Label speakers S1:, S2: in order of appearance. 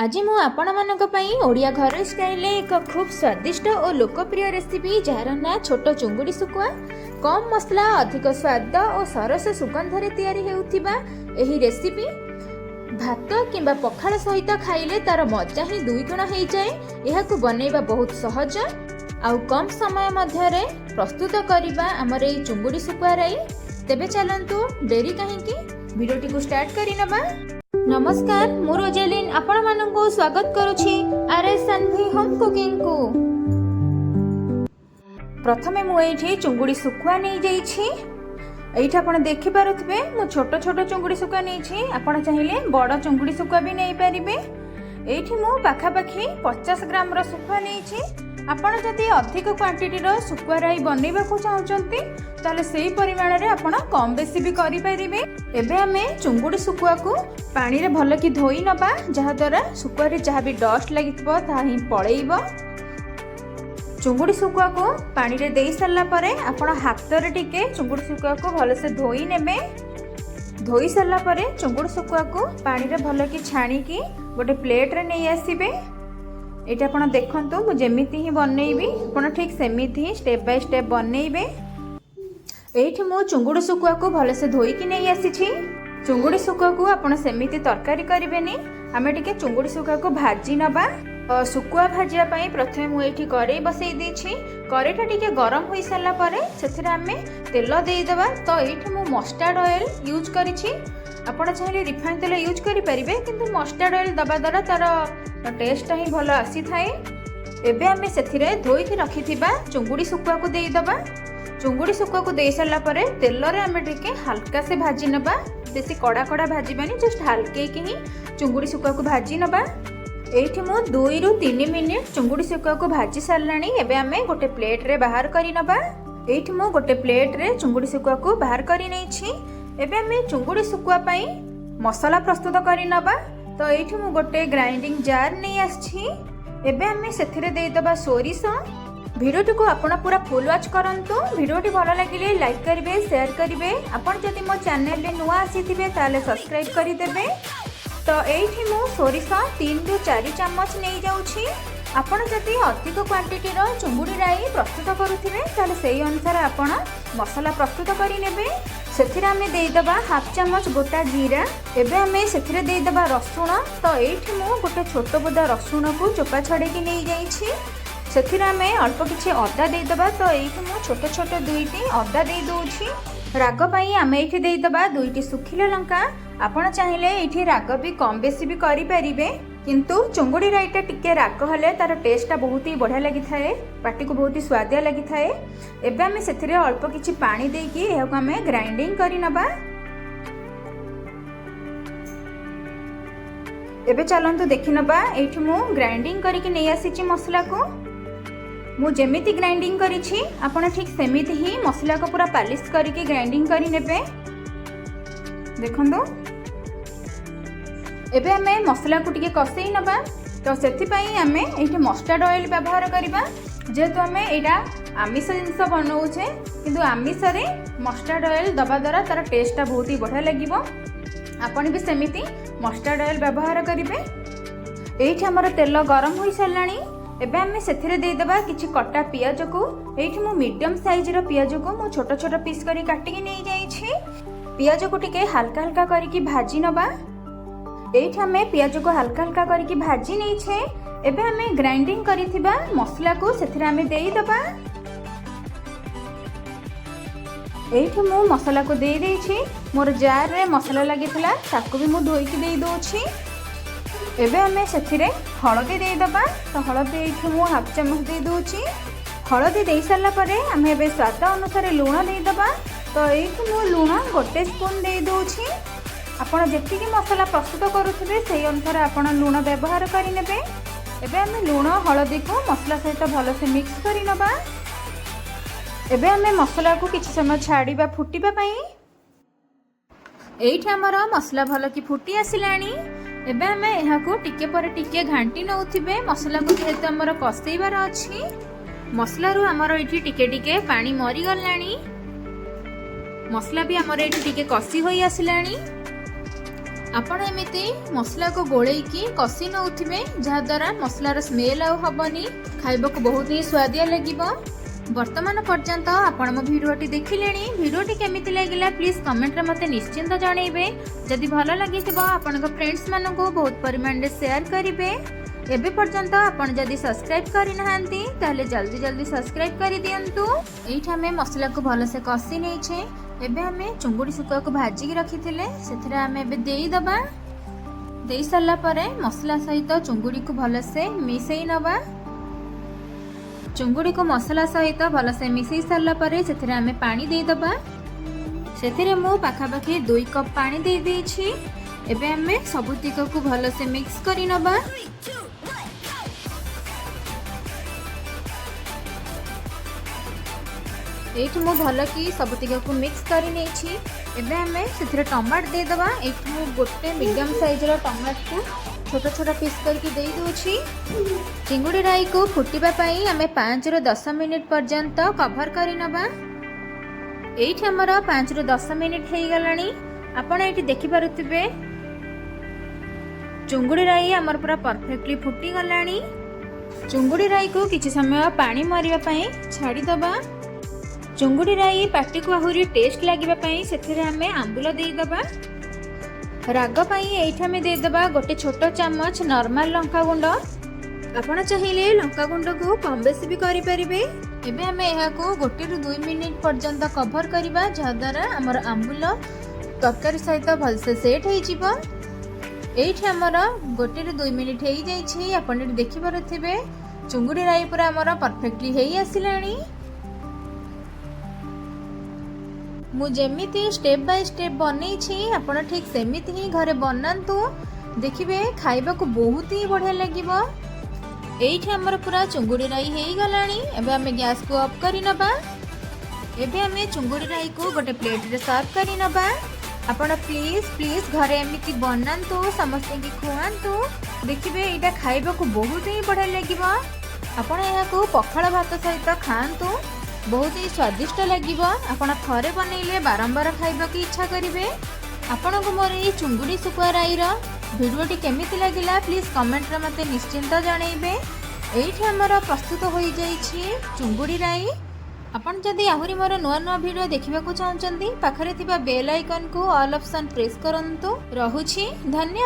S1: आज मु आपण मानक पई ओडिया घर स्टाइल एक खूब स्वादिष्ट और लोकप्रिय रेसिपी जार ना छोट चुंगुड़ी सुकुआ कम मसला अधिक स्वाद और सरस सुगंध रे तैयारी हेउथिबा एही रेसिपी भात किंबा पखाल सहित खाइले तार मजा ही दुई गुण हो जाए। यह बनैबा बहुत सहज आउ कम समय मध्य प्रस्तुत करबा हमर एही चुंगुड़ी सुकुआ राई। तेबे चलंतु डेरी काहेकि वीडियोटी को स्टार्ट करि नबा। नमस्कार, मु रोजेलिन आपण माननको स्वागत करूछि आरएस सान्वी होम कुकिंग को। प्रथमे मु एठी चुंगुड़ी सुकुआ नै जाइछि। एठी आपण देखि पारुथिबे मु छोट छोट चुंगुड़ी सुकुआ नैछि। आपण चाहिले बड़ चुंगुड़ी सुकुआ भी नै पारिबे। एठी मु पाखा पाखी 50 ग्राम रो सुकुआ नैछि। आपण जदि अधिक क्वांटिटी रो सुकुआ राई बनैबा को चाहउचंती ताले सेही परिमाण रे आपण कम बेसी भी करि पारिबे। एबे हमें चुंगुड़ी सुकुआ को पानी रे भल कि धोई नबा, जहा द्वारा सुकुआ रे जहा भी डस्ट लागितबो ता ही पळेइबो। चुंगुड़ी सुकुआ को पानी रे देई सारला परे आपण हाथ रे टिके चुंगुड़ी सुकुआ को भल से धोई नेबे। धोई सारला परे चुंगुड़ी सुकुआ को पानी रे भल कि छाणी की गोटे प्लेट रे नै आसीबे। एटा आपण देखंतु मु जेमिति ही बनैबी आपण ठीक सेमिति ही स्टेप बाय स्टेप बनैबे। एठी मु चुंगुड़ी सुकुआ को भल से धोई कि नै आसीछि। चुंगुड़ी सुकुआ को आपण सेमिति तरकारी करिबेनी, आमे टिके चुंगुड़ी सुकुआ को भाजी नबा। सुकुआ भाजिया पई प्रथमे मु एठी कड़ाई बसई देछि। कड़ाईटा टिके गरम होई सारला परे सेथिरे आमे तेल देई देबा। तो एठी मु मस्टर्ड ऑयल यूज करिछि। आपण चाहिले रिफाइन तेल यूज करि परिबे, किंतु मस्टर्ड ऑयल दबा द्वारा तार टेस्ट ही भल आसी थाए। एबे आमे सेथिरे धोई कि रखिथिबा चुंगुड़ी सुकुआ को देई देबा। चुंगुड़ी सुकुआ को देई सारला परे तेल रे आमे टिके हल्का से भाजी नबा। बेसी कड़ा कड़ा भाजीबानी, जस्ट हल्के कि ही चुंगुड़ी सुकुआ को भाजी नबा। एठी मु 2 रु 3 मिनिट चुंगुड़ी सुकुआ को भाजी सारलानी। एबे आमे गोटे प्लेट रे बाहर करि नबा। एठी मु गोटे प्लेट रे चुंगुड़ी सुकुआ को बाहर करि नैछि। एबे आमे चुंगुड़ी सुकुआ पई मसाला प्रस्तुत करि नबा। तो एठी मु गोटे ग्राइंडिंग जार नै आछि। एबे आमे सेथिरे देई दबा सोरिष। भिडियोटी को आपण पूरा फुल वॉच करंतु। भिडियोटी भल लगिले लाइक करिवे, शेयर करिवे। आपण जदि मो चैनल रे नुवा आसीथिबे ताले सब्सक्राइब करि देबे। तो एठी मु सोरिष 3 रु 4 चम्मच नै जाउछि। आपण जदि अधिक क्वांटिटी रो चुंगुड़ी राई प्रस्तुत करूथिबे ताले सेही अनुसार आपण मसाला प्रस्तुत करि नेबे। सेथिरे आमे देई दबा हाफ चम्मच गोटा जीरा। एबे आमे सेथिरे देई दबा रसुण। तो एठी मु गोटे छोट बोदा रसुण को चोपा छडे कि नै जाइछि। सेथिरे आमे अल्प किछि अदा देई दबा। तो एठी मु छोट छोट दुईटी अदा देई दोछि। राग पई आमे एठी देई दबा 2टी सुखिला लंका। आपण चाहिले एठी राग भी कम बेसी भी करि परिबे, किंतु चुंगुड़ी राईटा टिके राग हले तार टेस्टटा बहुत ही बढ़िया लागि थाए, पाटी को बहुत ही स्वादिया लागि थाए। एबे आमे सेथिरे अल्प किछि पानी देकी एहाको आमे ग्राइंडिंग करि नबा। एबे चलंतु देखि नबा। एठी मु ग्राइंडिंग करिकि नै आसीछि मसला को। मु जेमिति ग्राइंडिंग करिछि आपण ठीक सेमिति ही मसला को पूरा पालिश करिकि ग्राइंडिंग करि नेबे। देखंदो एबे आमे मसला को टिके कसेई नबा। तो सेथि पई आमे एठी मस्टर्ड ऑयल व्यवहार करिबा। जेहेतु आमे एटा आमिष जिंस बनौछे, किंतु आमिष रे मस्टर्ड ऑयल दबा द्वारा तार टेस्टटा बहुत ही बढ़िया लागिबो। आपण भी सेमिति मस्टर्ड ऑयल व्यवहार करिवे। एठी हमर तेल गरम होई सारलानी। एबे आमे सेथिरे देई देबा किछि कटा पियाज को। एठी मु मीडियम साइज रो पियाज को मु छोट छोट पीस करी काटि कि नै जाइछि। पियाज को टिके हल्का हल्का करिकि भाजी नबा। एठी हमें पियाज को हल्का हल्का करिकि भाजी नै छे। एबे हमें ग्राइंडिंग करिथिबा मसला को सेथिरे हमें देई दबा। एठी मु मसला को देई देछि। मोर जार रे मसला लागितला ताको भी मु धोई कि देई दोछि। एबे हमें सेथिरे हळदी देई दबा। तो हळदी एठी मु हाफ चम्मच देई दोछि। हळदी देई सारला परे हमें एबे स्वाद अनुसार लूण देई दबा। तो एठी मु लूण गोटे स्पून देई दोछि। आपण जेतिकी मसला प्रस्तुत करूथिबे सेही अनुसार आपण लूण व्यवहार करि नेबे। एबे हमें लूण हळदी को मसला सहित भल से मिक्स करि नबा। एबे हमें मसला को किछि समय छाड़ीबा फुटीबा पई। एठी हमर मसला भल कि फुटी आसिलानी। एबे हमें एहा को टिके पर टिके घांटी नउथिबे। मसला को जेहेतु हमर कसेइबार अछि, मसला रु हमर एठी टिके टिके पानी मरि गलानी। मसला भी हमर एठी टिके कसी होई आसिलानी। आपण एमिति मसला को गोलेकी कषि नौथिबे जहाद्वारा मसलार स्मेल आउ हबनी खाइबाकू बहुत ही स्वादिया लगिबो। वर्तमान पर्यंत आपण मो भिडियोटी देखिलेनी भिडियोटी केमिति लागिला प्लीज कमेंट रे मते निश्चिंत जणैबे। जदि भलो लागिथिबो आपनक फ्रेंड्स मानको बहुत परिमाण रे शेयर करिवे। एबे पर्यंत आपण जदि सब्सक्राइब करि नहांती ताले जल्दी जल्दी सब्सक्राइब करि दियंतु। एइठा में मसला को भलो से कषि नै छे। एबे हमें चुंगुड़ी सुखा को भाजी की रखिथिले सेथिरे हमें एबे देई दबा। देई सारला परे मसला सहित चुंगुड़ी को भलो से मिसेई नबा। चुंगुड़ी को मसला सहित भलो से मिसेई सारला परे सेथिरे हमें पानी देई दबा। सेथिरे मो पाखापाखि 2 कप पानी देई देछि। एबे हमें सबुतिक को भलो से मिक्स करि नबा। एठु मु भल कि सबुतिक को मिक्स करि नेछि। एबे हमें सेथिरे टमाट दे दबा। एठु मु गोटे मीडियम साइज रो टमाट को छोटा छोटा पीस करके दे दोछि। चिंगुड़ी राई को फुटिबा पई हमें 5 ରୁ 10 मिनिट पर्यंत कवर करि नबा। एठी हमर 5 ରୁ 10 मिनिट हेई गलानी। आपण एठी देखि पारुथिबे चुंगुड़ी राई हमर पूरा परफेक्टली फुटी गलानी। चुंगुड़ी राई को किछि समय पानी मरिबा पई छाडी दबा। चुंगुड़ी राई पाटी को आहुरी टेस्ट लागिबा पई सेथिरे हमें आंबुल देई दबा। राग पई एठा में दे दबा गोटे छोटो चम्मच नॉर्मल लंका गुंड। आपण चाहिए लंका गुंड को कम बेसी भी करि परिबे। एबे हमें एहा को 1 ରୁ 2 मिनिट पर्यंत कवर करिबा जहा द्वारा हमर आंबुल तरकारी सहित भल से सेट हेई जिवो। एठी हमर 1 ରୁ 2 मिनिट हेई जाई छी। आपण देखि पारुथिबे चुंगुड़ी राई पूरा हमर परफेक्टली हेई आसिलानी। मु जेमिति स्टेप बाय स्टेप बनै छी आपण ठीक सेमिति ही घरे बनांतु। देखिबे खाइबा को बहुत ही बढ़िया लागिबो। एठी हमर पूरा चुंगुड़ी राई हेई गलानी। एबे हमें गैस को ऑफ करि नबा। एबे हमें चुंगुड़ी राई को गोटे प्लेट रे सर्व करि नबा। आपण प्लीज प्लीज घरे एमिति बनांतु समस्त की खुआंतु। देखिबे एटा खाइबा को बहुत ही बढ़िया लागिबो। आपण एहा को पखाळ भात सहित खांतु बहुत ही स्वादिष्ट लगिबो। आपण थरे बनैले बारंबार खाइबा की इच्छा करिवे। आपण को मोर ए चुंगुड़ी सुखुआ राई रो वीडियोटी केमिति लागिला प्लीज कमेंट रे मते निश्चिंत जणैबे। एठी हमर प्रस्तुत होई जाई छी चुंगुड़ी राई। आपण जदि आहुरी मोर नुआ नुआ वीडियो देखिबा को चाहउचंदी पाखरे थिबा बेल आइकन को ऑल ऑप्शन प्रेस करंतु। रहुछि धन्यवाद।